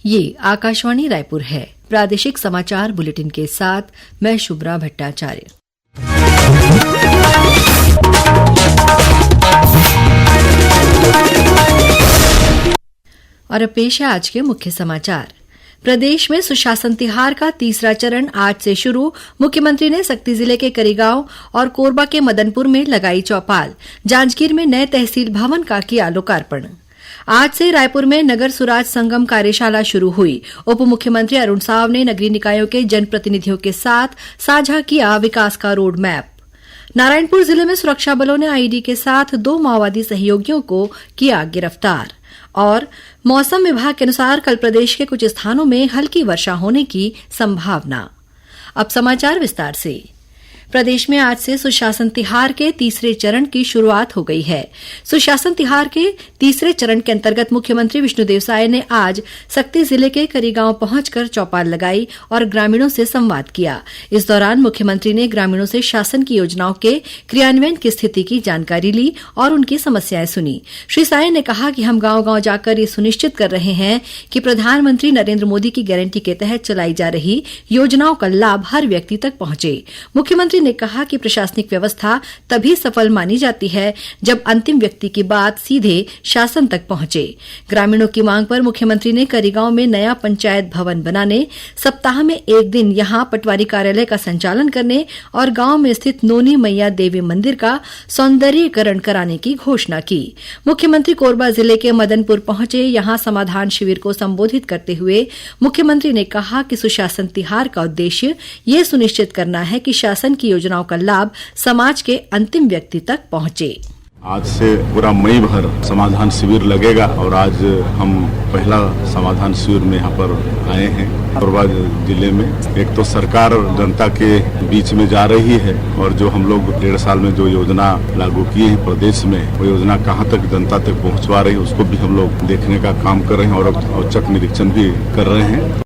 ये आकाशवाणी रायपुर है। प्रादेशिक समाचार बुलेटिन के साथ मैं शुभ्रा भट्टाचार्य। और अब पेश है आज के मुख्य समाचार। प्रदेश में सुशासन तिहार का तीसरा चरण आज से शुरू। मुख्यमंत्री ने सक्ती जिले के करीगांव और कोरबा के मदनपुर में लगाई चौपाल। जांजगीर में नए तहसील भवन का किया लोकार्पण। आज से रायपुर में नगर सुराज संगम कार्यशाला शुरू हुई। उप मुख्यमंत्री अरुण साव ने नगरीय निकायों के जनप्रतिनिधियों के साथ साझा किया विकास का रोड मैप। नारायणपुर जिले में सुरक्षा बलों ने आईईडी के साथ 2 माओवादी सहयोगियों को किया गिरफ्तार। और मौसम विभाग के अनुसार कल प्रदेश के कुछ स्थानों में हल्की वर्षा होने की संभावना। अब समाचार विस्तार से। प्रदेश में आज से सुशासन तिहार के तीसरे चरण की शुरुआत हो गई है। सुशासन तिहार के तीसरे चरण के अंतर्गत मुख्यमंत्री विष्णुदेव साय ने आज सक्ती जिले के करीगांव पहुंचकर चौपाल लगाई और ग्रामीणों से संवाद किया। इस दौरान मुख्यमंत्री ने ग्रामीणों से शासन की योजनाओं के क्रियान्वयन की स्थिति की जानकारी ली और उनकी समस्याएं सुनी। श्री साय ने कहा कि हम गांव-गांव जाकर ये सुनिश्चित कर रहे हैं कि प्रधानमंत्री नरेंद्र मोदी की गारंटी के तहत चलाई जा रही योजनाओं का लाभ हर व्यक्ति तक पहुंचे। मुख्यमंत्री ने कहा कि प्रशासनिक व्यवस्था तभी सफल मानी जाती है जब अंतिम व्यक्ति की बात सीधे शासन तक पहुंचे। ग्रामीणों की मांग पर मुख्यमंत्री ने करीगांव में नया पंचायत भवन बनाने, सप्ताह में एक दिन यहां पटवारी कार्यालय का संचालन करने और गांव में स्थित नोनी मैया देवी मंदिर का सौंदर्यीकरण कराने की घोषणा की। मुख्यमंत्री कोरबा जिले के मदनपुर पहुंचे। यहां समाधान शिविर को संबोधित करते हुए मुख्यमंत्री ने कहा कि सुशासन तिहार का उद्देश्य ये सुनिश्चित करना है कि शासन की योजनाओं का लाभ समाज के अंतिम व्यक्ति तक पहुंचे। आज से पूरा मई भर समाधान शिविर लगेगा और आज हम पहला समाधान शिविर में यहाँ पर आए हैं। कोरबा जिले में एक तो सरकार जनता के बीच में जा रही है और जो हम लोग 1.5 साल में जो योजना लागू किए हैं प्रदेश में, वो योजना कहाँ तक जनता तक पहुँचवा रही है उसको भी हम लोग देखने का काम कर रहे हैं और औचक निरीक्षण भी कर रहे हैं।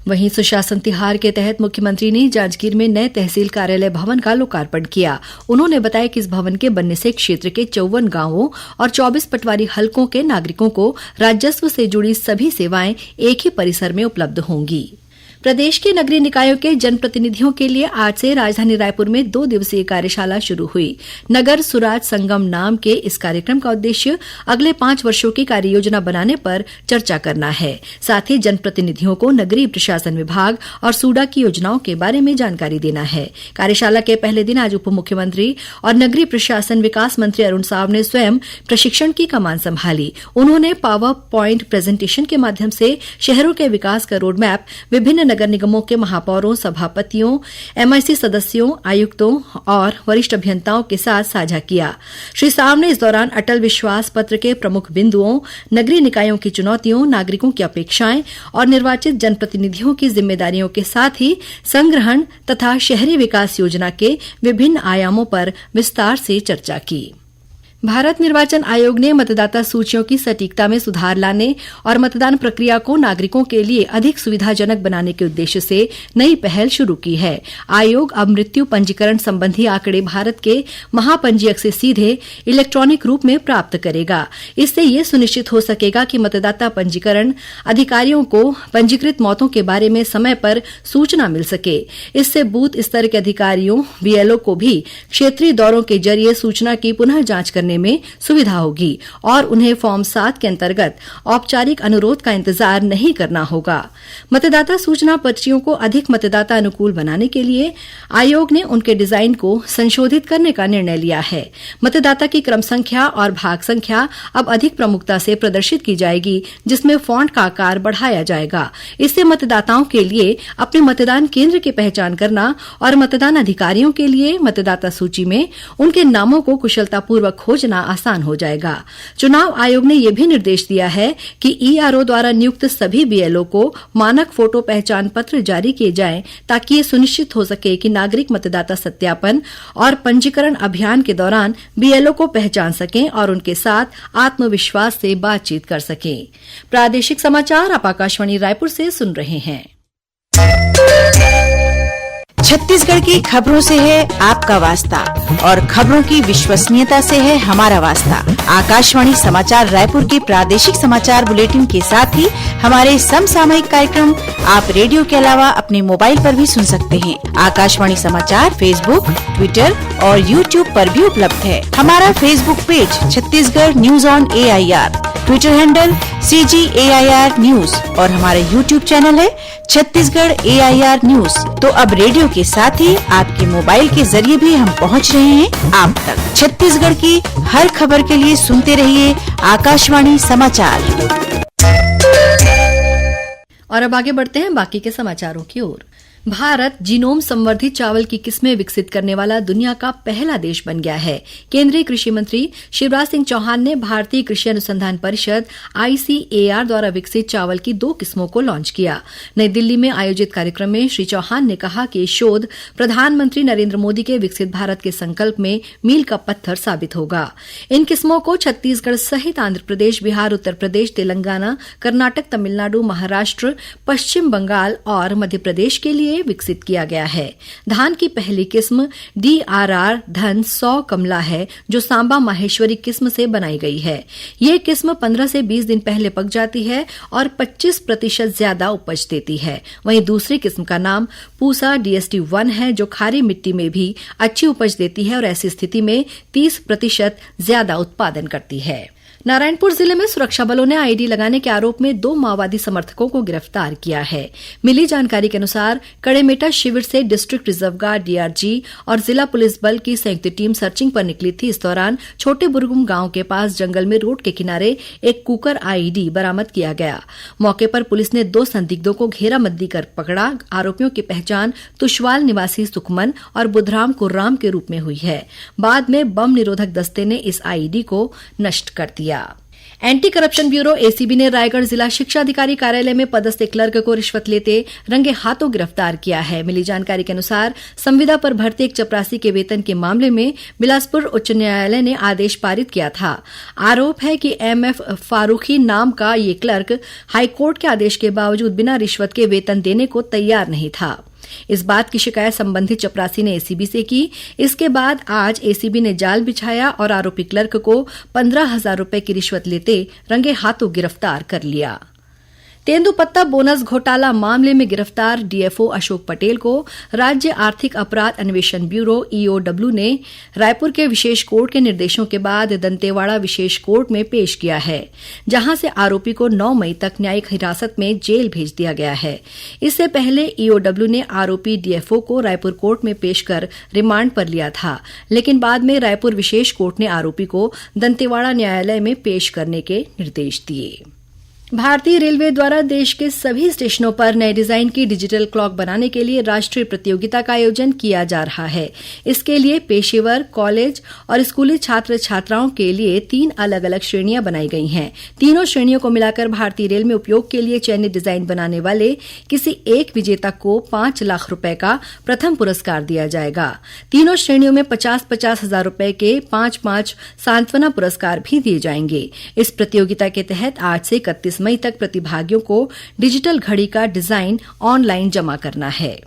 वहीं सुशासन तिहार के तहत मुख्यमंत्री ने जांजगीर में नए तहसील कार्यालय भवन का लोकार्पण किया। उन्होंने बताया कि इस भवन के बनने से क्षेत्र के 54 गांवों और 24 पटवारी हलकों के नागरिकों को राजस्व से जुड़ी सभी सेवाएं एक ही परिसर में उपलब्ध होंगी। प्रदेश के नगरीय निकायों के जनप्रतिनिधियों के लिए आज से राजधानी रायपुर में 2 दिवसीय कार्यशाला शुरू हुई। नगर सुराज संगम नाम के इस कार्यक्रम का उद्देश्य अगले 5 वर्षों की कार्ययोजना बनाने पर चर्चा करना है। साथ ही जनप्रतिनिधियों को नगरीय प्रशासन विभाग और सूडा की योजनाओं के बारे में जानकारी देना है। कार्यशाला के पहले दिन आज उप मुख्यमंत्री और नगरीय प्रशासन विकास मंत्री अरुण साव ने स्वयं प्रशिक्षण की कमान संभाली। उन्होंने पावर प्वाइंट प्रेजेंटेशन के माध्यम से शहरों के विकास का रोड मैप विभिन्न नगर निगमों के महापौरों, सभापतियों, एमआईसी सदस्यों, आयुक्तों और वरिष्ठ अभियंताओं के साथ साझा किया। श्री साव ने इस दौरान अटल विश्वास पत्र के प्रमुख बिंदुओं, नगरीय निकायों की चुनौतियों, नागरिकों की अपेक्षाएं और निर्वाचित जनप्रतिनिधियों की जिम्मेदारियों के साथ ही संग्रहण तथा शहरी विकास योजना के विभिन्न आयामों पर विस्तार से चर्चा की। भारत निर्वाचन आयोग ने मतदाता सूचियों की सटीकता में सुधार लाने और मतदान प्रक्रिया को नागरिकों के लिए अधिक सुविधाजनक बनाने के उद्देश्य से नई पहल शुरू की है। आयोग अब मृत्यु पंजीकरण संबंधी आंकड़े भारत के महापंजीयक से सीधे इलेक्ट्रॉनिक रूप में प्राप्त करेगा। इससे यह सुनिश्चित हो सकेगा कि मतदाता पंजीकरण अधिकारियों को पंजीकृत मौतों के बारे में समय पर सूचना मिल सके। इससे बूथ स्तर के अधिकारियों, बीएलओ को भी क्षेत्रीय दौरों के जरिए सूचना की पुनः जांच करने में सुविधा होगी और उन्हें फॉर्म 7 के अंतर्गत औपचारिक अनुरोध का इंतजार नहीं करना होगा। मतदाता सूचना पर्चियों को अधिक मतदाता अनुकूल बनाने के लिए आयोग ने उनके डिजाइन को संशोधित करने का निर्णय लिया है। मतदाता की क्रम संख्या और भाग संख्या अब अधिक प्रमुखता से प्रदर्शित की जाएगी, जिसमें फॉन्ट का आकार बढ़ाया जाएगा। इससे मतदाताओं के लिए अपने मतदान केंद्र की पहचान करना और मतदान अधिकारियों के लिए मतदाता सूची में उनके नामों को कुशलतापूर्वक खोजना आसान हो जाएगा। चुनाव आयोग ने यह भी निर्देश दिया है कि ईआरओ द्वारा नियुक्त सभी बीएलओ को मानक फोटो पहचान पत्र जारी किए जाएं, ताकि ये सुनिश्चित हो सके कि नागरिक मतदाता सत्यापन और पंजीकरण अभियान के दौरान बीएलओ को पहचान सकें और उनके साथ आत्मविश्वास से बातचीत कर सकें। प्रादेशिक समाचार आप आकाशवाणी रायपुर से सुन रहे हैं। छत्तीसगढ़ की खबरों से है आपका वास्ता और खबरों की विश्वसनीयता से है हमारा वास्ता। आकाशवाणी समाचार रायपुर के प्रादेशिक समाचार बुलेटिन के साथ ही हमारे समसामयिक कार्यक्रम आप रेडियो के अलावा अपने मोबाइल पर भी सुन सकते हैं। आकाशवाणी समाचार फेसबुक, ट्विटर और यूट्यूब पर भी उपलब्ध है। हमारा Facebook page Chhattisgarh news on AIR, Twitter handle CGAIR news और हमारा यूट्यूब चैनल है छत्तीसगढ़ AIR न्यूज। तो अब रेडियो के साथ ही आपके मोबाइल के जरिए भी हम पहुंच रहे हैं आप तक। छत्तीसगढ़ की हर खबर के लिए सुनते रहिए आकाशवाणी समाचार। और अब आगे बढ़ते हैं बाकी के समाचारों की ओर। भारत जीनोम संवर्धित चावल की किस्में विकसित करने वाला दुनिया का पहला देश बन गया है। केंद्रीय कृषि मंत्री शिवराज सिंह चौहान ने भारतीय कृषि अनुसंधान परिषद ICAR द्वारा विकसित चावल की 2 किस्मों को लॉन्च किया। नई दिल्ली में आयोजित कार्यक्रम में श्री चौहान ने कहा कि शोध प्रधानमंत्री नरेंद्र मोदी के विकसित भारत के संकल्प में मील का पत्थर साबित होगा। इन किस्मों को छत्तीसगढ़ सहित आंध्र प्रदेश, बिहार, उत्तर प्रदेश, तेलंगाना, कर्नाटक, तमिलनाडु, महाराष्ट्र, पश्चिम बंगाल और मध्य प्रदेश के लिए विकसित किया गया है। धान की पहली किस्म DRR धन 100 कमला है, जो सांबा माहेश्वरी किस्म से बनाई गई है। ये किस्म 15 से 20 दिन पहले पक जाती है और 25% ज्यादा उपज देती है। वहीं दूसरी किस्म का नाम पूसा DST-1 है, जो खारी मिट्टी में भी अच्छी उपज देती है और ऐसी स्थिति में 30% ज्यादा उत्पादन करती है। नारायणपुर जिले में सुरक्षा बलों ने आईडी लगाने के आरोप में 2 माओवादी समर्थकों को गिरफ्तार किया है। मिली जानकारी के अनुसार कड़ेमेटा शिविर से डिस्ट्रिक्ट रिजर्व गार्ड DRG और जिला पुलिस बल की संयुक्त टीम सर्चिंग पर निकली थी। इस दौरान छोटे बुरगुम गांव के पास जंगल में रोड के किनारे एक कुकर IED बरामद किया गया। मौके पर पुलिस ने 2 संदिग्धों को घेराबंदी कर पकड़ा। आरोपियों की पहचान तुशवाल निवासी सुखमन और बुधराम कुर्राम के रूप में हुई है। बाद में बम निरोधक दस्ते ने इस IED को नष्ट कर दिया। एंटी करप्शन ब्यूरो ACB ने रायगढ़ जिला शिक्षा अधिकारी कार्यालय में पदस्थ एक क्लर्क को रिश्वत लेते रंगे हाथों गिरफ्तार किया है। मिली जानकारी के अनुसार संविदा पर भर्ती एक चपरासी के वेतन के मामले में बिलासपुर उच्च न्यायालय ने आदेश पारित किया था। आरोप है कि MF फारूकी नाम का ये क्लर्क हाईकोर्ट के आदेश के बावजूद बिना रिश्वत के वेतन देने को तैयार नहीं था। इस बात की शिकायत संबंधित चपरासी ने ACB से की। इसके बाद आज ACB ने जाल बिछाया और आरोपी क्लर्क को 15,000 रुपए की रिश्वत लेते रंगे हाथों गिरफ्तार कर लिया। तेंदुपत्ता बोनस घोटाला मामले में गिरफ्तार DFO अशोक पटेल को राज्य आर्थिक अपराध अन्वेषण ब्यूरो EOW ने रायपुर के विशेष कोर्ट के निर्देशों के बाद दंतेवाड़ा विशेष कोर्ट में पेश किया है, जहां से आरोपी को 9 मई तक न्यायिक हिरासत में जेल भेज दिया गया है। इससे पहले EOW ने आरोपी DFO को रायपुर कोर्ट में पेश कर रिमांड पर लिया था, लेकिन बाद में रायपुर विशेष कोर्ट ने आरोपी को दंतेवाड़ा न्यायालय में पेश करने के निर्देश दिए। भारतीय रेलवे द्वारा देश के सभी स्टेशनों पर नए डिजाइन की डिजिटल क्लॉक बनाने के लिए राष्ट्रीय प्रतियोगिता का आयोजन किया जा रहा है। इसके लिए पेशेवर, कॉलेज और स्कूली छात्र छात्राओं के लिए 3 अलग अलग श्रेणियां बनाई गई हैं। तीनों श्रेणियों को मिलाकर भारतीय रेल में उपयोग के लिए चयनित डिजाइन बनाने वाले किसी एक विजेता को 5 लाख रुपए का प्रथम पुरस्कार दिया जाएगा। तीनों श्रेणियों में 50-50 हजार रुपए के 5-5 सांत्वना पुरस्कार भी दिए जाएंगे। इस प्रतियोगिता के तहत आज से 31 मई तक प्रतिभागियों को डिजिटल घड़ी का डिजाइन ऑनलाइन जमा करना है।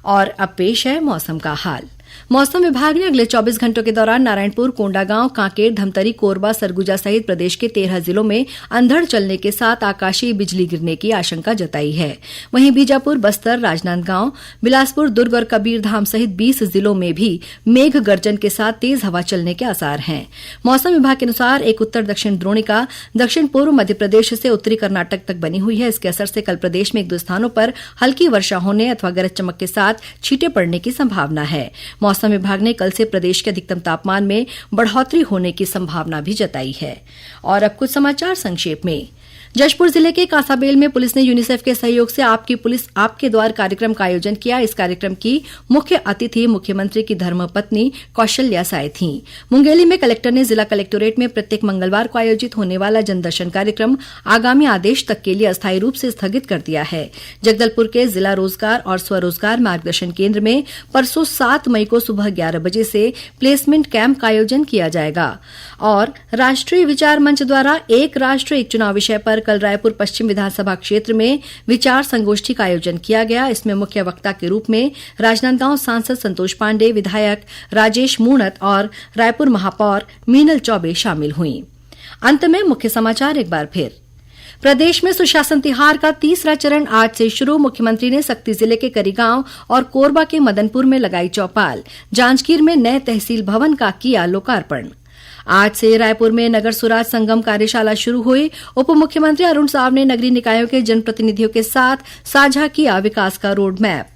और अब पेश है मौसम का हाल। मौसम विभाग ने अगले 24 घंटों के दौरान नारायणपुर, कोंडागांव, कांकेर, धमतरी, कोरबा, सरगुजा सहित प्रदेश के 13 जिलों में अंधड़ चलने के साथ आकाशीय बिजली गिरने की आशंका जताई है। वहीं बीजापुर, बस्तर, राजनांदगांव, बिलासपुर, दुर्ग और कबीरधाम सहित 20 जिलों में भी मेघ गर्जन के साथ तेज हवा चलने के आसार हैं। मौसम विभाग के अनुसार एक उत्तर दक्षिण द्रोणिका दक्षिण पूर्व मध्य प्रदेश से उत्तरी कर्नाटक तक बनी हुई है। इसके असर से कल प्रदेश में 1-2 स्थानों पर हल्की वर्षा होने अथवा गरज चमक के साथ छींटे पड़ने की संभावना है। मौसम विभाग ने कल से प्रदेश के अधिकतम तापमान में बढ़ोतरी होने की संभावना भी जताई है। और अब कुछ समाचार संक्षेप में। जशपुर जिले के कांसाबेल में पुलिस ने यूनिसेफ के सहयोग से आपकी पुलिस आपके द्वार कार्यक्रम का आयोजन किया। इस कार्यक्रम की मुख्य अतिथि मुख्यमंत्री की धर्मपत्नी कौशल्या साय थीं। मुंगेली में कलेक्टर ने जिला कलेक्टोरेट में प्रत्येक मंगलवार को आयोजित होने वाला जनदर्शन कार्यक्रम आगामी आदेश तक के लिए अस्थायी रूप से स्थगित कर दिया है। जगदलपुर के जिला रोजगार और स्वरोजगार मार्गदर्शन केंद्र में परसों 7 मई को सुबह 11 बजे से प्लेसमेंट कैंप का आयोजन किया जाएगा। और राष्ट्रीय विचार मंच द्वारा एक राष्ट्र एक चुनाव विषय पर कल रायपुर पश्चिम विधानसभा क्षेत्र में विचार संगोष्ठी का आयोजन किया गया। इसमें मुख्य वक्ता के रूप में राजनांदगांव सांसद संतोष पांडे, विधायक राजेश मूणत और रायपुर महापौर मीनल चौबे शामिल हुईं। अंत में मुख्य समाचार एक बार फिर। प्रदेश में सुशासन तिहार का तीसरा चरण आज से शुरू। मुख्यमंत्री ने सक्ती जिले के करीगांव और कोरबा के मदनपुर में लगाई चौपाल। जांजगीर में नए तहसील भवन का किया लोकार्पण। आज से रायपुर में नगर सुराज संगम कार्यशाला शुरू हुई। उप मुख्यमंत्री अरुण साव ने नगरीय निकायों के जनप्रतिनिधियों के साथ साझा किया विकास का रोड मैप।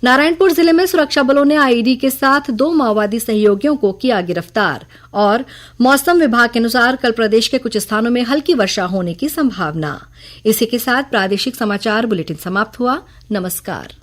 नारायणपुर जिले में सुरक्षा बलों ने आईईडी के साथ 2 माओवादी सहयोगियों को किया गिरफ्तार। और मौसम विभाग के अनुसार कल प्रदेश के कुछ स्थानों में हल्की वर्षा होने की संभावना। इसी के साथ प्रादेशिक समाचार बुलेटिन समाप्त हुआ। नमस्कार।